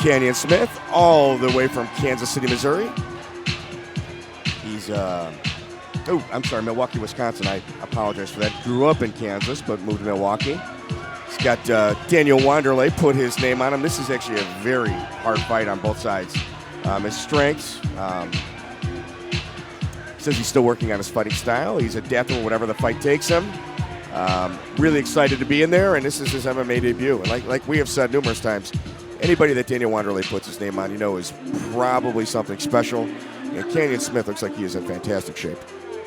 Canyon Smith, all the way from Kansas City, Missouri. He's, Milwaukee, Wisconsin. I apologize for that. Grew up in Kansas, but moved to Milwaukee. He's got Daniel Wanderlei put his name on him. This is actually a very hard fight on both sides. His strengths, says he's still working on his fighting style. He's adaptable whatever the fight takes him. Really excited to be in there, and this is his MMA debut. And like we have said numerous times, anybody that Daniel Wanderlei puts his name on, is probably something special. And Canyon Smith looks like he is in fantastic shape.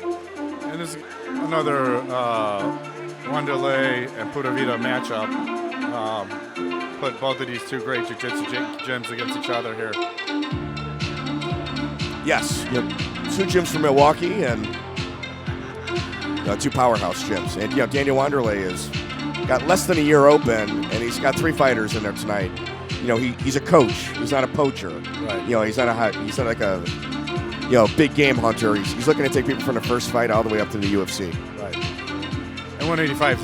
And there's another Wanderlei and Pura Vida matchup. Put both of these two great jiu-jitsu gyms against each other here. Yes, two gyms from Milwaukee and two powerhouse gyms. And Daniel Wanderlei has got less than a year open, and he's got 3 fighters in there tonight. He's a coach. He's not a poacher. Right. He's not like a big game hunter. He's looking to take people from the first fight all the way up to the UFC. Right. And 185 is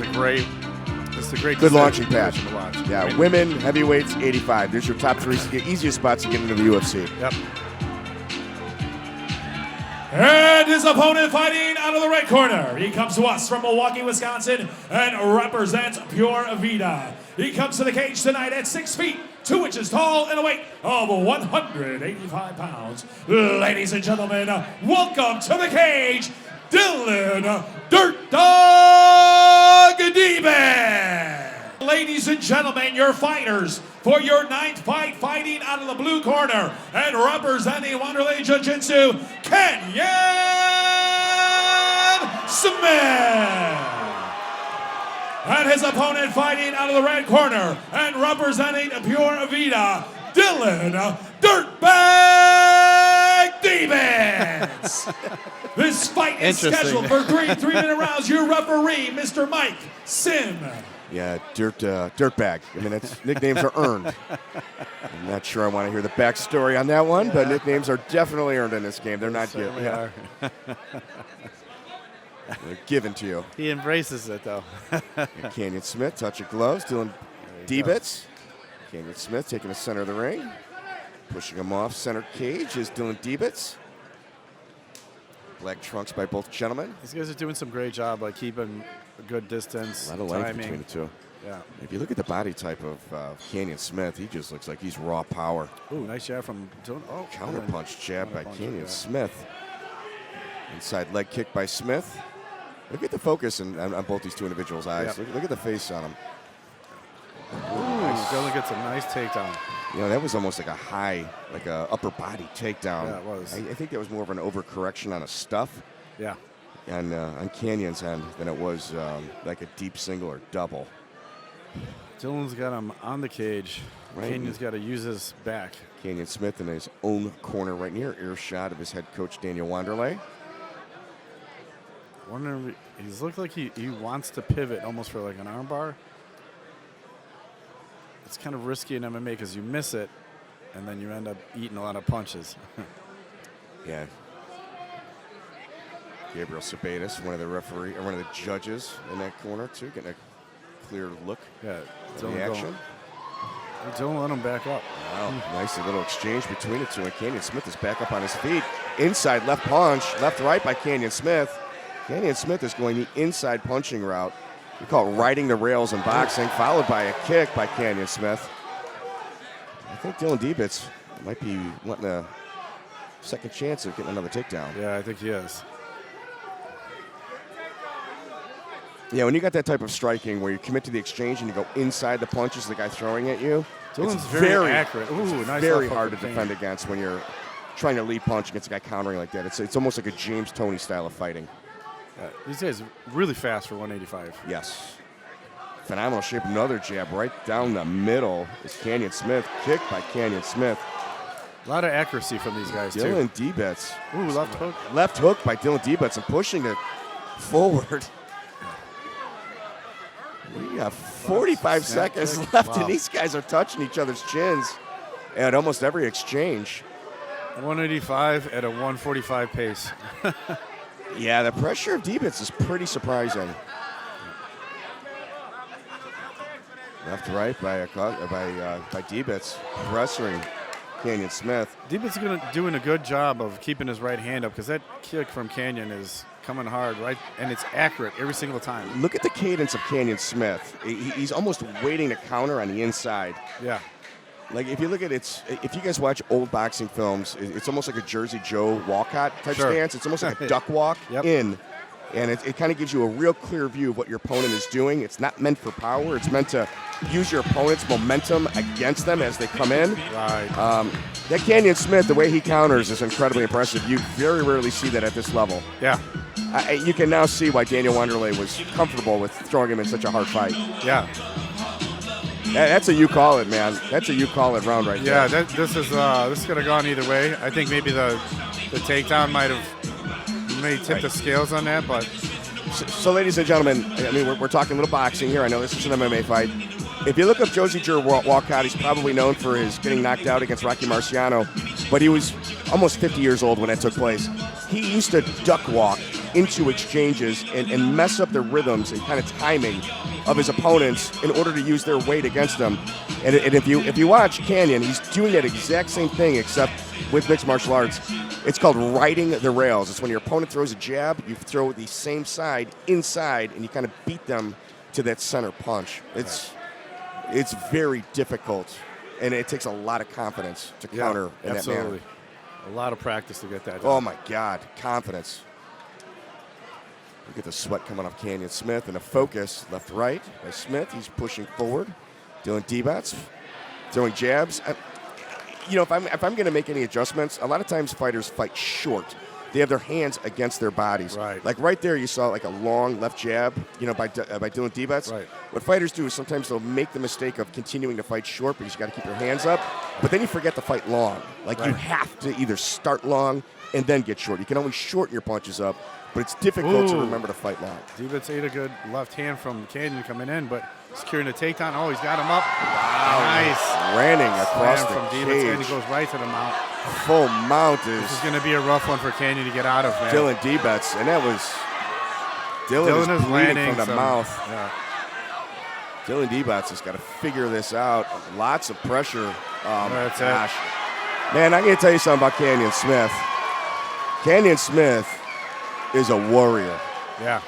a great good launching pad. Yeah, right. Women, heavyweights, 85. There's your top 3 easiest spots to get into the UFC. Yep. And his opponent fighting out of the red corner. He comes to us from Milwaukee, Wisconsin, and represents Pura Vida. He comes to the cage tonight at 6 feet, 2 inches tall, and a weight of 185 pounds. Ladies and gentlemen, welcome to the cage, Dylan Dirt Dog Diebetz. Ladies and gentlemen, your fighters for your 9th fight, fighting out of the blue corner and representing Wanderlei Jiu-Jitsu, Canyon Smith. And his opponent fighting out of the red corner and representing Pura Vida, Dylan Dirtbag Diebetz. This fight is scheduled for 3 3-minute rounds. Your referee, Mr. Mike Sim. Yeah, Dirtbag. I mean, nicknames are earned. I'm not sure I want to hear the backstory on that one, but nicknames are definitely earned in this game. They're not given. Yeah. They're given to you. He embraces it, though. Canyon Smith, touch of gloves, Dylan Diebetz. Canyon Smith taking the center of the ring. Pushing him off center cage is Dylan Diebetz. Black trunks by both gentlemen. These guys are doing some great job by keeping a good distance. A lot of length between the two. Yeah. If you look at the body type of Canyon Smith, he just looks like he's raw power. Ooh, nice jab from Dylan. Oh, counterpunch jab by Canyon Smith. Inside leg kick by Smith. Look at the focus on both these two individuals' eyes. Yep. Look at the face on them. Nice. Dylan gets a nice takedown. That was almost like a high, like a upper body takedown. Yeah, it was. I think that was more of an overcorrection on a stuff. Yeah. On Canyon's end than it was like a deep single or double. Dylan's got him on the cage. Right. Canyon's got to use his back. Canyon Smith in his own corner right near earshot of his head coach, Daniel Wanderlei. He's looked like he wants to pivot almost for like an arm bar. It's kind of risky in MMA because you miss it, and then you end up eating a lot of punches. Yeah. Gabriel Sabatis, one of the judges in that corner too, getting a clear look. Yeah, at the action. Don't let him back up. Wow, nice little exchange between the two, and Canyon Smith is back up on his feet. Inside left punch, left-right by Canyon Smith. Canyon Smith is going the inside punching route. We call it riding the rails in boxing, followed by a kick by Canyon Smith. I think Dylan Diebetz might be wanting a second chance of getting another takedown. Yeah, I think he is. Yeah, when you got that type of striking where you commit to the exchange and you go inside the punches, the guy throwing at you, Dylan's it's very accurate. Ooh, It's nice very hard to defend against when you're trying to lead punch against a guy countering like that. It's almost like a James Toney style of fighting. These guys are really fast for 185. Yes. Phenomenal shape. Another jab right down the middle is Canyon Smith. Kick by Canyon Smith. A lot of accuracy from these guys, Dylan Diebetz. Ooh, left hook. Left hook by Dylan Diebetz and pushing it forward. We got 45 seconds left, and these guys are touching each other's chins at almost every exchange. 185 at a 145 pace. Yeah, the pressure of Diebetz is pretty surprising. Left to right by Diebetz, pressuring Canyon Smith. Diebetz is doing a good job of keeping his right hand up because that kick from Canyon is coming hard, right? And it's accurate every single time. Look at the cadence of Canyon Smith. He's almost waiting to counter on the inside. Yeah. Like if you look at if you guys watch old boxing films, it's almost like a Jersey Joe Walcott type stance. It's almost like a duck walk in, and it kind of gives you a real clear view of what your opponent is doing. It's not meant for power. It's meant to use your opponent's momentum against them as they come in. Right. That Canyon Smith, the way he counters is incredibly impressive. You very rarely see that at this level. Yeah. You can now see why Daniel Wanderlei was comfortable with throwing him in such a hard fight. Yeah. That's a you call it, man. That's a you call it round right there. Yeah, this could have gone either way. I think maybe the takedown may tip the scales on that, but so ladies and gentlemen, I mean we're talking a little boxing here. I know this is an MMA fight. If you look up Josie Joe Walcott, he's probably known for his getting knocked out against Rocky Marciano, but he was almost 50 years old when that took place. He used to duck walk into exchanges and mess up the rhythms and kind of timing of his opponents in order to use their weight against them. And if you watch Canyon, he's doing that exact same thing except with mixed martial arts. It's called riding the rails. It's when your opponent throws a jab, you throw the same side inside, and you kind of beat them to that center punch. It's very difficult, and it takes a lot of confidence to counter in that manner. A lot of practice to get that done. Oh, my God. Confidence. Look at the sweat coming off Canyon Smith, and a focus left-right by Smith. He's pushing forward. Dylan Diebetz throwing jabs. If I'm going to make any adjustments, a lot of times fighters fight short. They have their hands against their bodies. Right. Like right there, you saw like a long left jab, by Dylan Diebetz. Right. What fighters do is sometimes they'll make the mistake of continuing to fight short because you got to keep your hands up, but then you forget to fight long. Like you have to either start long and then get short. You can only shorten your punches up, but it's difficult to remember to fight long. Diebetz ate a good left hand from Canyon coming in, but securing the takedown. Oh, he's got him up. Wow. Nice. Ranning across the from Diebetz, cage. and he goes right to the mount. Full mount is. This is going to be a rough one for Canyon to get out of, man. Dylan Diebetz, and that was. Dylan is bleeding landing from the mouth. Yeah. Dylan Diebetz has got to figure this out. Lots of pressure. Oh, my That's gosh. Man, I'm going to tell you something about Canyon Smith. Canyon Smith is a warrior. Yeah.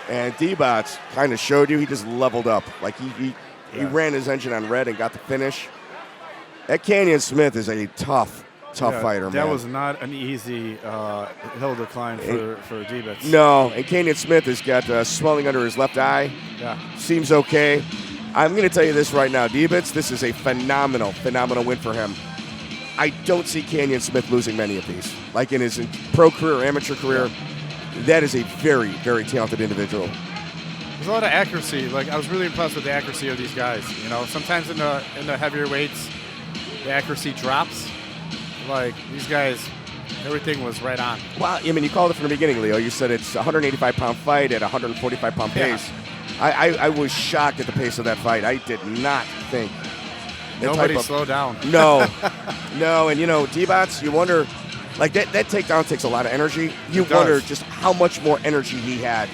And Diebetz kind of showed you he just leveled up. Like he ran his engine on red and got the finish. That Canyon Smith is a tough fighter, man. That was not an easy hill to climb for Diebetz. No, and Canyon Smith has got swelling under his left eye. Yeah. Seems okay. I'm going to tell you this right now. Diebetz, this is a phenomenal win for him. I don't see Canyon Smith losing many of these. Like in his pro career or amateur career, that is a very, very talented individual. There's a lot of accuracy. Like I was really impressed with the accuracy of these guys. Sometimes in the heavier weights, the accuracy drops. Like these guys, everything was right on. Well, I mean, you called it from the beginning, Leo. You said it's a 185-pound fight at a 145-pound pace. I was shocked at the pace of that fight. I did not think. Nobody slowed down. No. And, Diebetz, you wonder, like that takedown takes a lot of energy. You wonder just how much more energy he had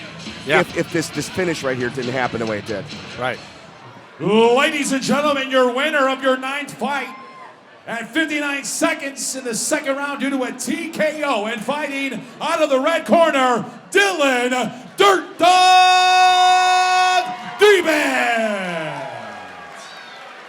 if this finish right here didn't happen the way it did. Right. Ladies and gentlemen, your winner of your 9th fight at 59 seconds in the second round due to a TKO, and fighting out of the red corner, Dylan Dirt Dog Diebetz.